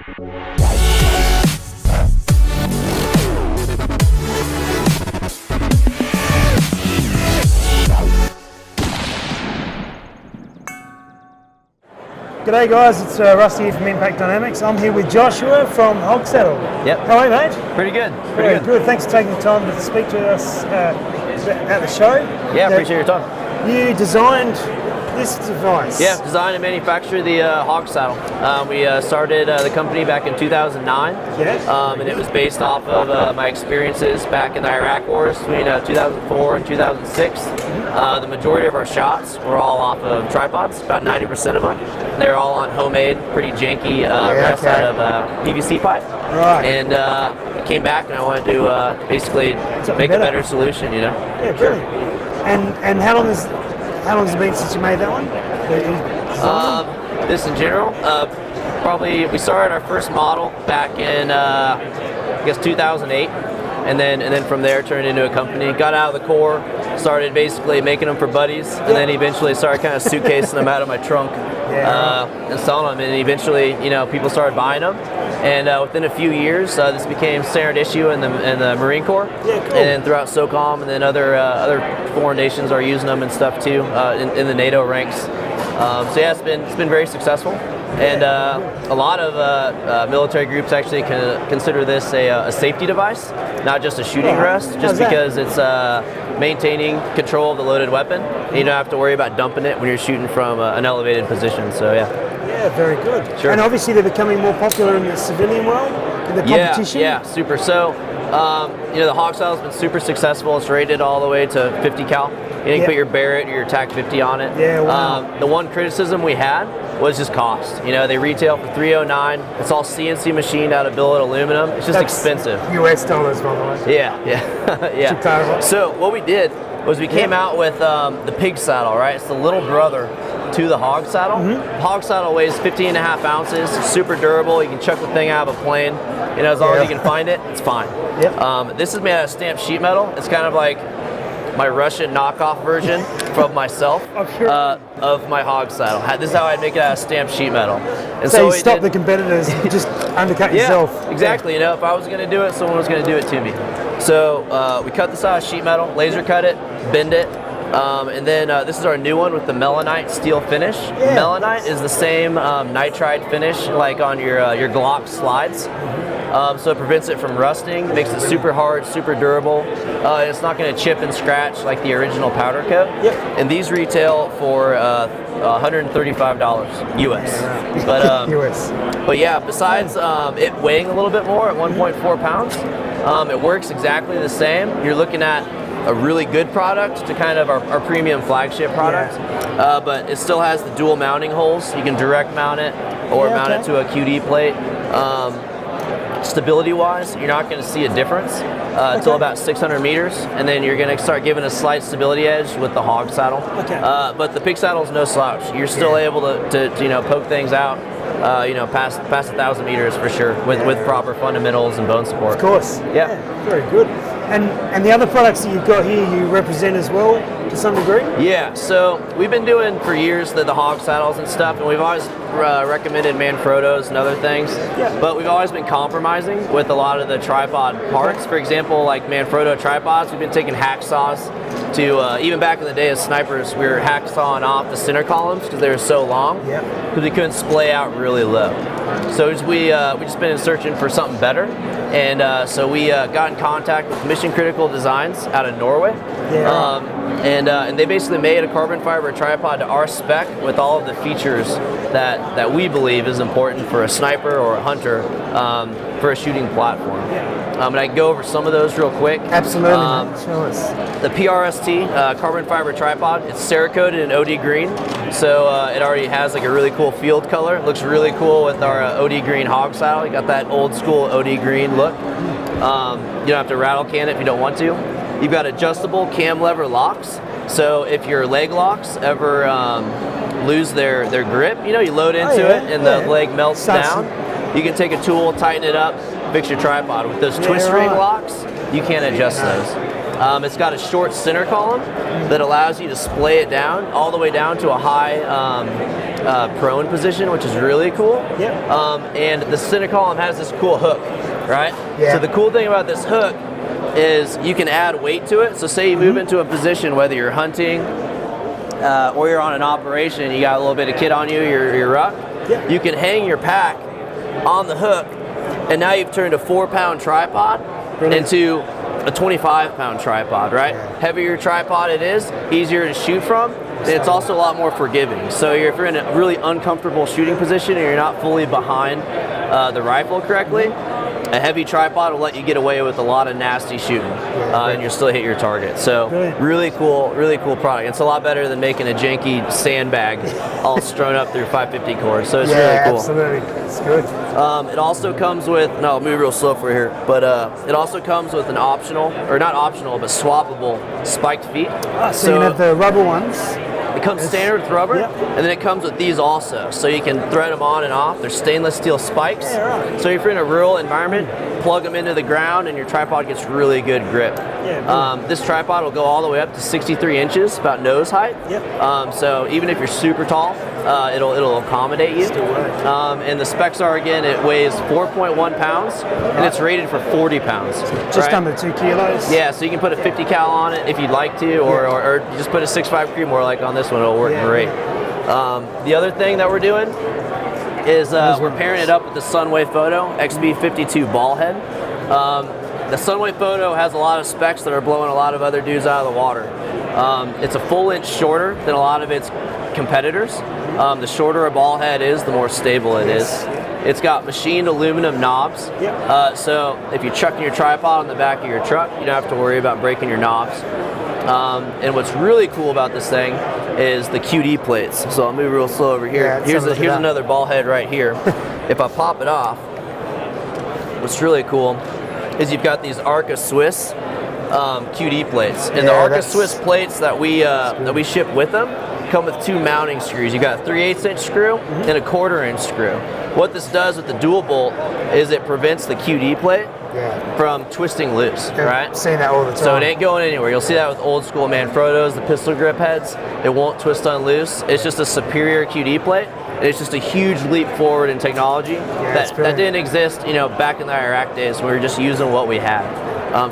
G'day guys, it's Rusty here from Impact Dynamics. I'm here with Joshua from Hog Saddle. Yep. How are you, mate? Pretty good. Very good. Thanks for taking the time to speak to us at the show. Yeah, appreciate your time. You designed this device. Yeah, designed and manufactured the Hog Saddle. We started the company back in 2009. Yes. And it was based off of my experiences back in the Iraq Wars between 2004 and 2006. The majority of our shots were all off of tripods, about 90% of them. They're all on homemade, pretty janky rests out of PVC pipe. Right. And I came back and I wanted to basically make a better solution, you know? Yeah, brilliant. And how long has it been since you made that one? This in general, probably we started our first model back in I guess 2008, and then from there turned into a company. Got out of the Corps, started basically making them for buddies, and then eventually started kind of suitcasing them out of my trunk and selling them. And eventually, you know, people started buying them. And within a few years, this became standard issue in the Marine Corps, and throughout SOCOM, and then other foreign nations are using them and stuff too in the NATO ranks. So yeah, it's been very successful, and a lot of military groups actually consider this a safety device, not just a shooting rest, just because it's maintaining control of the loaded weapon. You don't have to worry about dumping it when you're shooting from an elevated position. So yeah. Yeah, very good. Sure. And obviously they're becoming more popular in the civilian world, in the competition. Yeah, super. So, you know, the Hog Saddle has been super successful. It's rated all the way to 50 cal. You can put your Barrett or your TAC 50 on it. Yeah, wow. The one criticism we had was just cost. You know, they retail for $309. It's all CNC machined out of billet aluminum. It's just expensive. US dollars, by the way. Yeah. Yeah. Chicago. So what we did was we came out with the pig saddle, right? It's the little brother to the Hog Saddle. Hog Saddle weighs 15.5 ounces, super durable. You can chuck the thing out of a plane. You know, as long as you can find it, it's fine. This is made out of stamped sheet metal. It's kind of like my Russian knockoff version from myself of my Hog Saddle. This is how I'd make it out of stamped sheet metal. And so you stop the competitors, just undercut yourself. Exactly. You know, if I was going to do it, someone was going to do it to me. So we cut this out of sheet metal, laser cut it, bend it. And then this is our new one with the melanite steel finish. Melanite is the same nitride finish like on your Glock slides. So it prevents it from rusting, makes it super hard, super durable. It's not going to chip and scratch like the original powder coat. And these retail for $135 US. But yeah, besides it weighing a little bit more at 1.4 pounds, it works exactly the same. You're looking at a really good product to kind of our premium flagship product, but it still has the dual mounting holes. You can direct mount it or mount it to a QD plate. Stability wise, you're not going to see a difference until about 600 meters, and then you're going to start giving a slight stability edge with the Hog Saddle. But the pig saddle is no slouch. You're still able to you know, poke things out you know, past 1,000 meters for sure with proper fundamentals and bone support. Of course. Yeah. Very good. And the other products that you've got here, you represent as well to some degree? Yeah, so we've been doing for years the Hog Saddles and stuff, and we've always recommended Manfrottos and other things, but we've always been compromising with a lot of the tripod parts. For example, like Manfrotto tripods, we've been taking hacksaws to, even back in the day as snipers, we were hacksawing off the center columns because they were so long, because we couldn't splay out really low. So we just been searching for something better, and so we got in contact with Mission Critical Designs out of Norway, and they basically made a carbon fiber tripod to our spec with all of the features that we believe is important for a sniper or a hunter for a shooting platform. And I can go over some of those real quick. Absolutely. Show us. The PRST carbon fiber tripod, it's Cerakoted in OD green, so it already has like a really cool field color. It looks really cool with our OD green Hog Saddle. You got that old school OD green look. You don't have to rattle can it if you don't want to. You've got adjustable cam lever locks, so if your leg locks ever lose their grip, you know, you load into it and the leg melts down, you can take a tool, tighten it up, fix your tripod. With those twist ring locks, you can't adjust those. It's got a short center column that allows you to splay it down all the way down to a high prone position, which is really cool. And the center column has this cool hook, right? So the cool thing about this hook is you can add weight to it. So say you move into a position, whether you're hunting or you're on an operation, you got a little bit of kit on you, you're ruck, you can hang your pack on the hook, and now you've turned a 4-pound tripod into a 25-pound tripod, right? Heavier tripod it is, easier to shoot from, and it's also a lot more forgiving. So if you're in a really uncomfortable shooting position and you're not fully behind the rifle correctly, a heavy tripod will let you get away with a lot of nasty shooting, and you'll still hit your target. So really cool product. It's a lot better than making a janky sandbag all strewn up through 550 core. So it's really cool. Absolutely, it's good. It also comes with, no, I'll move real slow for here, but it also comes with an optional, or not optional, but swappable spiked feet. So you have the rubber ones. It comes standard with rubber, and then it comes with these also. So you can thread them on and off. They're stainless steel spikes. So if you're in a rural environment, plug them into the ground and your tripod gets really good grip. This tripod will go all the way up to 63 inches, about nose height. So even if you're super tall, it'll accommodate you. And the specs are, again, it weighs 4.1 pounds, and it's rated for 40 pounds. Just under 2 kilos? Yeah, so you can put a 50 cal on it if you'd like to, or just put a 6.5 Creedmoor like on this one, it'll work great. The other thing that we're doing is we're pairing it up with the Sunway Photo XB52 ball head. The Sunway Photo has a lot of specs that are blowing a lot of other dudes out of the water. It's a full inch shorter than a lot of its competitors. The shorter a ball head is, the more stable it is. It's got machined aluminum knobs, so if you're chucking your tripod on the back of your truck, you don't have to worry about breaking your knobs. And what's really cool about this thing is the QD plates. So I'll move real slow over here. Here's another ball head right here. If I pop it off, what's really cool is you've got these Arca Swiss QD plates, and the Arca Swiss plates that we ship with them come with 2 mounting screws. You got a 3/8 inch screw and a 1/4 inch screw. What this does with the dual bolt is it prevents the QD plate from twisting loose, right? Seeing that all the time. So it ain't going anywhere. You'll see that with old school Manfrottos, the pistol grip heads. It won't twist on loose. It's just a superior QD plate. It's just a huge leap forward in technology that didn't exist, back in the Iraq days when we were just using what we had.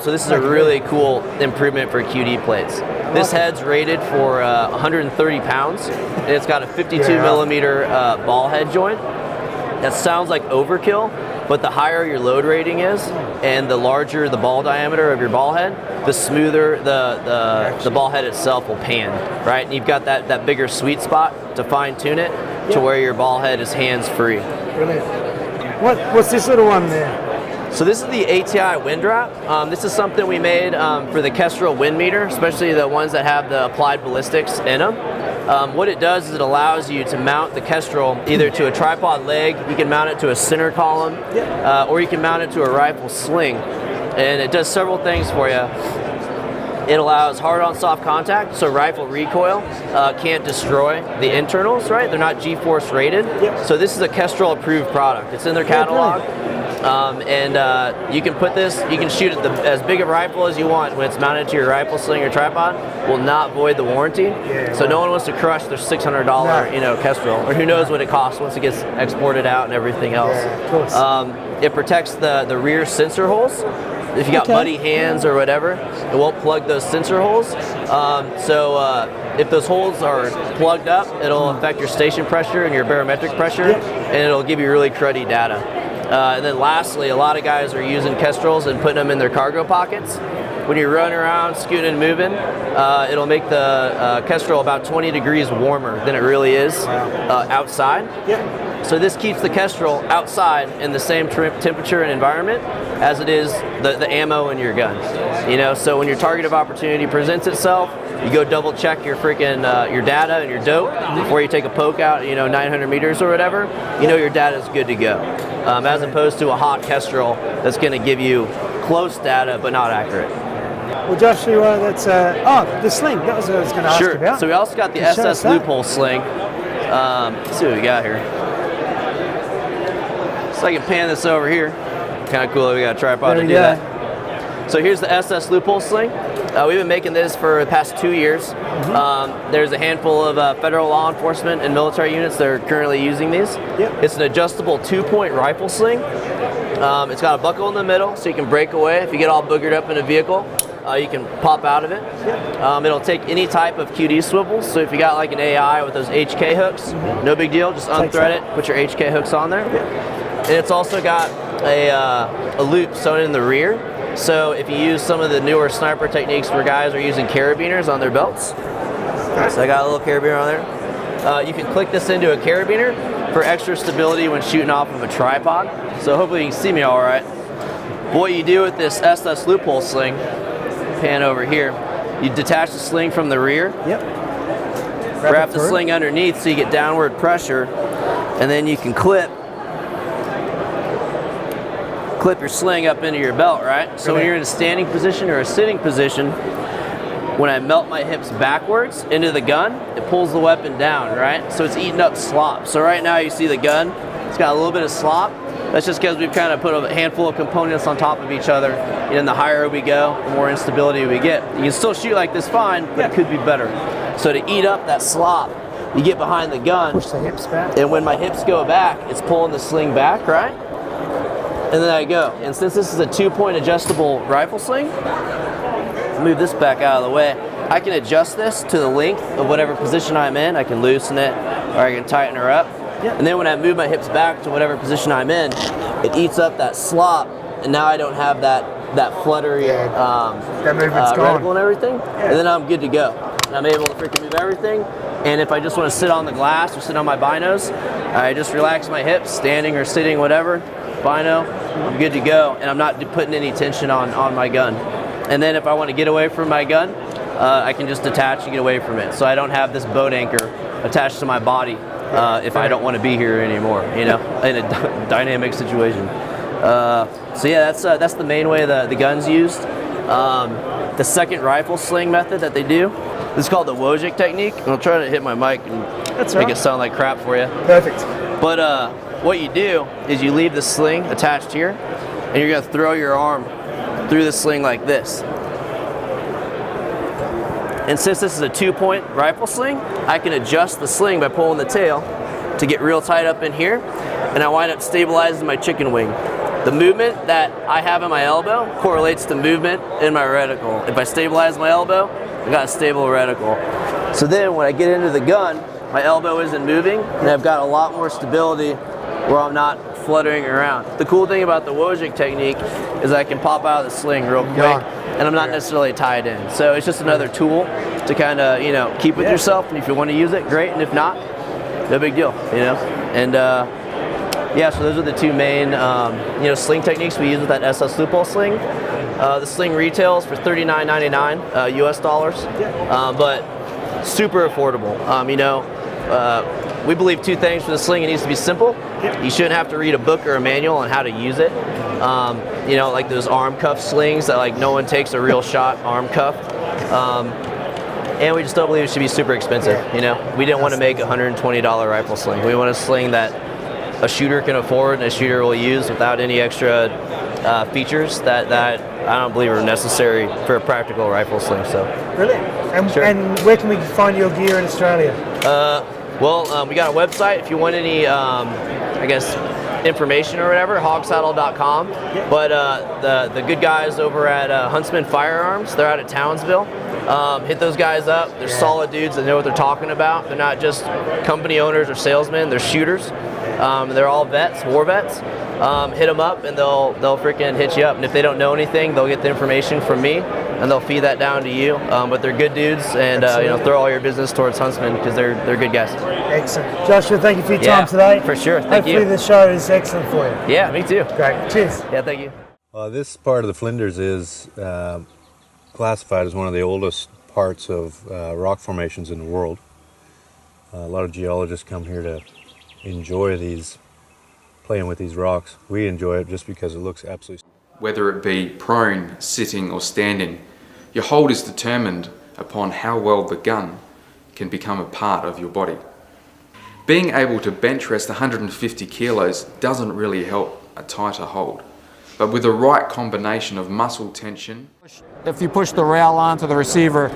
So this is a really cool improvement for QD plates. This head's rated for 130 pounds, and it's got a 52 millimeter ball head joint. That sounds like overkill, but the higher your load rating is, and the larger the ball diameter of your ball head, the smoother the ball head itself will pan, right? And you've got that bigger sweet spot to fine tune it to where your ball head is hands free. Brilliant. What's this little one there? So this is the ATI wind wrap. This is something we made for the Kestrel wind meter, especially the ones that have the applied ballistics in them. What it does is it allows you to mount the Kestrel either to a tripod leg, you can mount it to a center column, or you can mount it to a rifle sling. And it does several things for you. It allows hard-on soft contact, so rifle recoil can't destroy the internals, right? They're not G-force rated. So this is a Kestrel approved product. It's in their catalog. And you can put this, you can shoot it as big a rifle as you want when it's mounted to your rifle sling or tripod, will not void the warranty. So no one wants to crush their $600 Kestrel, or who knows what it costs once it gets exported out and everything else. It protects the rear sensor holes. If you got muddy hands or whatever, it won't plug those sensor holes. If those holes are plugged up, it'll affect your station pressure and your barometric pressure, and it'll give you really cruddy data. And then lastly, a lot of guys are using Kestrels and putting them in their cargo pockets. When you're running around, scooting and moving, it'll make the Kestrel about 20 degrees warmer than it really is outside. So this keeps the Kestrel outside in the same temperature and environment as it is the ammo in your gun. So when your target of opportunity presents itself, you go double check your freaking your data and your dope before you take a poke out, 900 meters or whatever. Your data is good to go, as opposed to a hot Kestrel that's going to give you close data but not accurate. Well, Joshua, that's the sling. That was what I was going to ask you about. So we also got the SS loophole sling. Let's see what we got here. So I can pan this over here. Kind of cool that we got a tripod to do that. So here's the SS loophole sling. We've been making this for the past 2 years. There's a handful of federal law enforcement and military units that are currently using these. Yep. It's an adjustable 2-point rifle sling. It's got a buckle in the middle so you can break away. If you get all boogered up in a vehicle, you can pop out of it. Yep. It'll take any type of QD swivels. So if you got like an AI with those HK hooks, no big deal. Just unthread it, put your HK hooks on there. Yep. And it's also got a loop sewn in the rear. So if you use some of the newer sniper techniques where guys are using carabiners on their belts, so I got a little carabiner on there. You can click this into a carabiner for extra stability when shooting off of a tripod. So hopefully you can see me all right. What you do with this SS loophole sling, pan over here, you detach the sling from the rear. Yep. Wrap the sling underneath so you get downward pressure, and then you can clip your sling up into your belt, right? So when you're in a standing position or a sitting position, when I melt my hips backwards into the gun, it pulls the weapon down, right? So it's eating up slop. So right now you see the gun, it's got a little bit of slop. That's just because we've kind of put a handful of components on top of each other. And the higher we go, the more instability we get. You can still shoot like this fine, but it could be better. So to eat up that slop, you get behind the gun. Push the hips back. And when my hips go back, it's pulling the sling back, right? And then I go. And since this is a 2-point adjustable rifle sling, move this back out of the way. I can adjust this to the length of whatever position I'm in. I can loosen it, or I can tighten her up. Yep. And then when I move my hips back to whatever position I'm in, it eats up that slop, and now I don't have that fluttery that movement's reticle gone. and everything. Yeah. And then I'm good to go. And I'm able to freaking move everything. And if I just want to sit on the glass or sit on my binos, I just relax my hips, standing or sitting, whatever. Bino, I'm good to go, and I'm not putting any tension on my gun. And then if I want to get away from my gun, I can just detach and get away from it. So I don't have this boat anchor attached to my body if I don't want to be here anymore, you know, in a dynamic situation. So yeah, that's the main way the gun's used. The second rifle sling method that they do is called the Wojcik technique. And I'll try to hit my mic and make it sound like crap for you. Perfect. But what you do is you leave the sling attached here, and you're going to throw your arm through the sling like this. And since this is a 2-point rifle sling, I can adjust the sling by pulling the tail to get real tight up in here, and I wind up stabilizing my chicken wing. The movement that I have in my elbow correlates to movement in my reticle. If I stabilize my elbow, I got a stable reticle. So then when I get into the gun, my elbow isn't moving, and I've got a lot more stability where I'm not fluttering around. The cool thing about the Wojcik technique is I can pop out of the sling real quick, and I'm not necessarily tied in. So it's just another tool to kind of, you know, keep with yourself, and if you want to use it, great, and if not, no big deal, you know. And yeah, so those are the two main, you know, sling techniques we use with that SS loophole sling. The sling retails for $39.99 US dollars, but super affordable. You know, we believe two things for the sling. It needs to be simple. You shouldn't have to read a book or a manual on how to use it. You know, like those arm cuff slings that like no one takes a real shot arm cuff. And we just don't believe it should be super expensive. You know, we didn't want to make a $120 rifle sling. We want a sling that a shooter can afford and a shooter will use without any extra features that I don't believe are necessary for a practical rifle sling. So Brilliant. And, and where can we find your gear in Australia? Well, we got a website if you want any, I guess, information or whatever, hogsaddle.com. But the good guys over at Huntsman Firearms, they're out at Townsville. Hit those guys up. They're solid dudes that know what they're talking about. They're not just company owners or salesmen. They're shooters. They're all vets, war vets. Hit them up and they'll freaking hit you up. And if they don't know anything, they'll get the information from me and they'll feed that down to you. But they're good dudes, and you know, throw all your business towards Huntsman because they're good guys. Excellent. Joshua, thank you for your time today. For sure. Thank you. Hopefully the show is excellent for you. Yeah, me too. Great. Cheers. Yeah, thank you. This part of the Flinders is classified as one of the oldest parts of rock formations in the world. A lot of geologists come here to enjoy playing with these rocks. We enjoy it just because it looks absolutely... Whether it be prone, sitting or standing, your hold is determined upon how well the gun can become a part of your body. Being able to bench rest 150 kilos doesn't really help a tighter hold. but with the right combination of muscle tension. If you push the rail onto the receiver,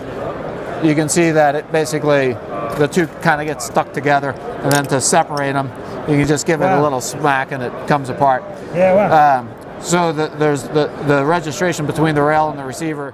you can see that it basically, the two kind of get stuck together, and then to separate them, you can just give it a little smack and it comes apart. Yeah, wow. So there's the registration between the rail and the receiver.